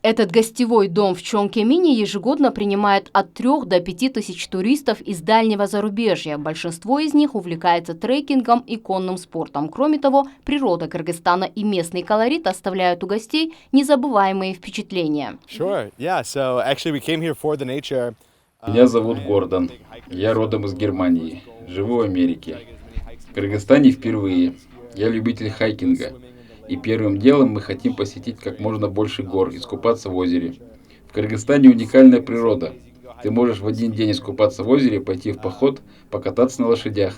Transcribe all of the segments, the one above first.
Этот гостевой дом в Чонкемине ежегодно принимает от 3 до 5 тысяч туристов из дальнего зарубежья. Большинство из них увлекается трекингом и конным спортом. Кроме того, природа Кыргызстана и местный колорит оставляют у гостей незабываемые впечатления. Меня зовут Гордон. Я родом из Германии. Живу в Америке. В Кыргызстане впервые. Я любитель хайкинга. И первым делом мы хотим посетить как можно больше гор, искупаться в озере. В Кыргызстане уникальная природа. Ты можешь в один день искупаться в озере, пойти в поход, покататься на лошадях.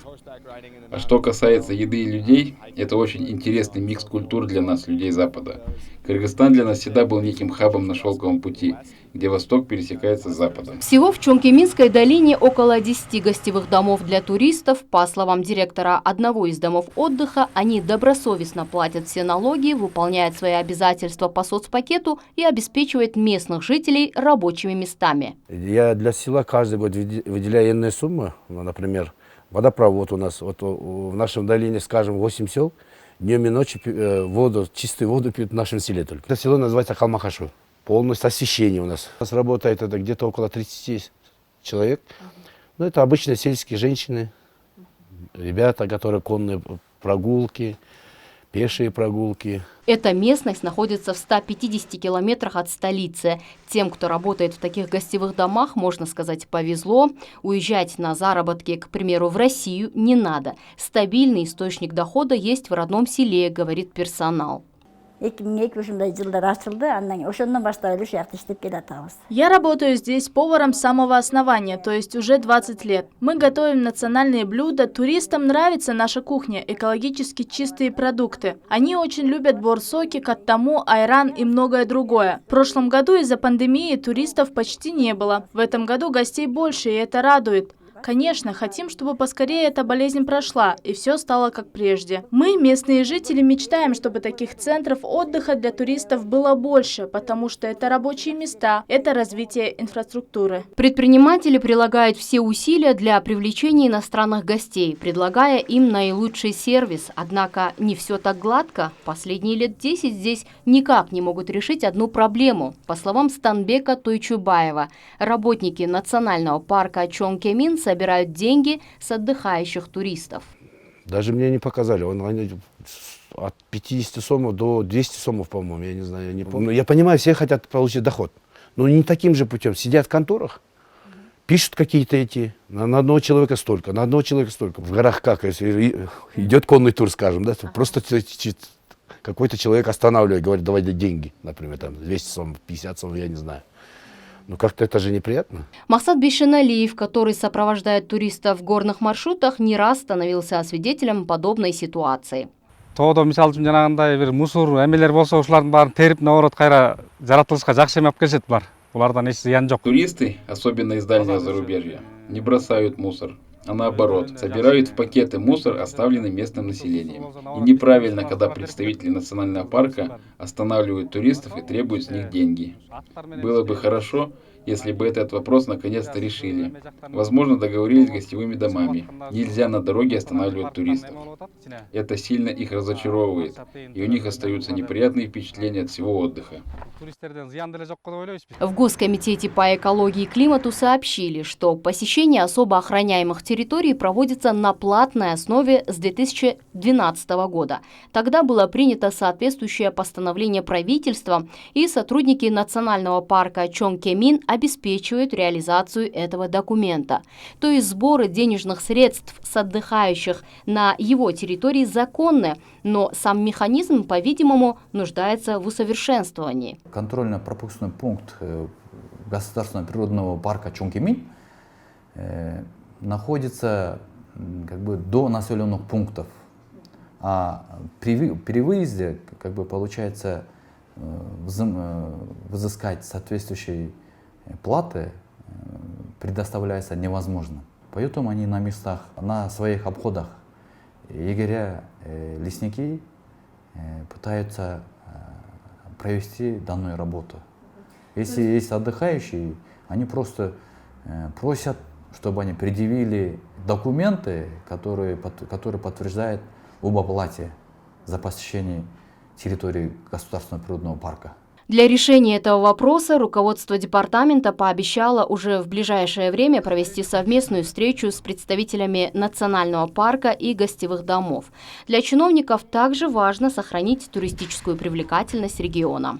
А что касается еды и людей, это очень интересный микс культур для нас, людей Запада. Кыргызстан для нас всегда был неким хабом на шелковом пути, где Восток пересекается с Западом. Всего в Чонкеминской долине около 10 гостевых домов для туристов. По словам директора одного из домов отдыха, они добросовестно платят все налоги, выполняют свои обязательства по соцпакету и обеспечивают местных жителей рабочими местами. Я для села каждый год выделяю иные суммы, например, водопровод у нас, вот в нашем долине, скажем, 8 сел, днем и ночью чистую воду пьют в нашем селе только. Это село называется Калмахашу. Полностью освещение у нас. У нас работает это где-то около 30 человек. Ну, это обычные сельские женщины, ребята, которые конные прогулки, пешие прогулки. Эта местность находится в 150 километрах от столицы. Тем, кто работает в таких гостевых домах, можно сказать, повезло. Уезжать на заработки, к примеру, в Россию не надо. Стабильный источник дохода есть в родном селе, говорит персонал. Я работаю здесь поваром с самого основания, то есть уже 20 лет. Мы готовим национальные блюда, туристам нравится наша кухня, экологически чистые продукты. Они очень любят борсоки, каттаму, айран и многое другое. В прошлом году из-за пандемии туристов почти не было. В этом году гостей больше, и это радует. Конечно, хотим, чтобы поскорее эта болезнь прошла, и все стало как прежде. Мы, местные жители, мечтаем, чтобы таких центров отдыха для туристов было больше, потому что это рабочие места, это развитие инфраструктуры. Предприниматели прилагают все усилия для привлечения иностранных гостей, предлагая им наилучший сервис. Однако не все так гладко. Последние лет 10 здесь никак не могут решить одну проблему. По словам Станбека Тойчубаева, работники национального парка Чонкемин собирают деньги с отдыхающих туристов. Даже мне не показали. Они от 50 сомов до 200 сомов, по-моему, я не знаю, я не помню. Я понимаю, все хотят получить доход. Но не таким же путем. Сидят в конторах, пишут какие-то на одного человека столько, на одного человека столько. В горах как, если идет конный тур, скажем, да, просто какой-то человек останавливает, говорит, давай деньги, например, там 200 сомов, 50 сомов, я не знаю. Ну как-то это же неприятно. Мақсат Бишеналиев, который сопровождает туристов в горных маршрутах, не раз становился свидетелем подобной ситуации. Тоодо мисалы үчүн жанагындай бир мусор эмелер болсо ушулардын баарын терип наоборот кайра жаратылышка жакшы эме алып келишет булар. Булардан эч зыян жок. Туристы, особенно из дальнего зарубежья, не бросают мусор, а наоборот, собирают в пакеты мусор, оставленный местным населением. И неправильно, когда представители национального парка останавливают туристов и требуют с них деньги. Было бы хорошо, если бы этот вопрос наконец-то решили. Возможно, договорились с гостевыми домами. Нельзя на дороге останавливать туристов. Это сильно их разочаровывает, и у них остаются неприятные впечатления от всего отдыха. В Госкомитете по экологии и климату сообщили, что посещение особо охраняемых территорий проводится на платной основе с 2012 года. Тогда было принято соответствующее постановление правительства, и сотрудники национального парка Чонкемин обеспечивают реализацию этого документа. То есть сборы денежных средств с отдыхающих на его территории законны, но сам механизм, по-видимому, нуждается в усовершенствовании. Контрольно-пропускной пункт Государственного природного парка Чонкемин находится до населенных пунктов. А при выезде получается взыскать соответствующие платы предоставляется невозможно. Поэтому они на местах, на своих обходах егеря, лесники пытаются провести данную работу. Если есть отдыхающие, они просто просят, чтобы они предъявили документы, которые подтверждают об оплате за посещение территории Государственного природного парка. Для решения этого вопроса руководство департамента пообещало уже в ближайшее время провести совместную встречу с представителями национального парка и гостевых домов. Для чиновников также важно сохранить туристическую привлекательность региона.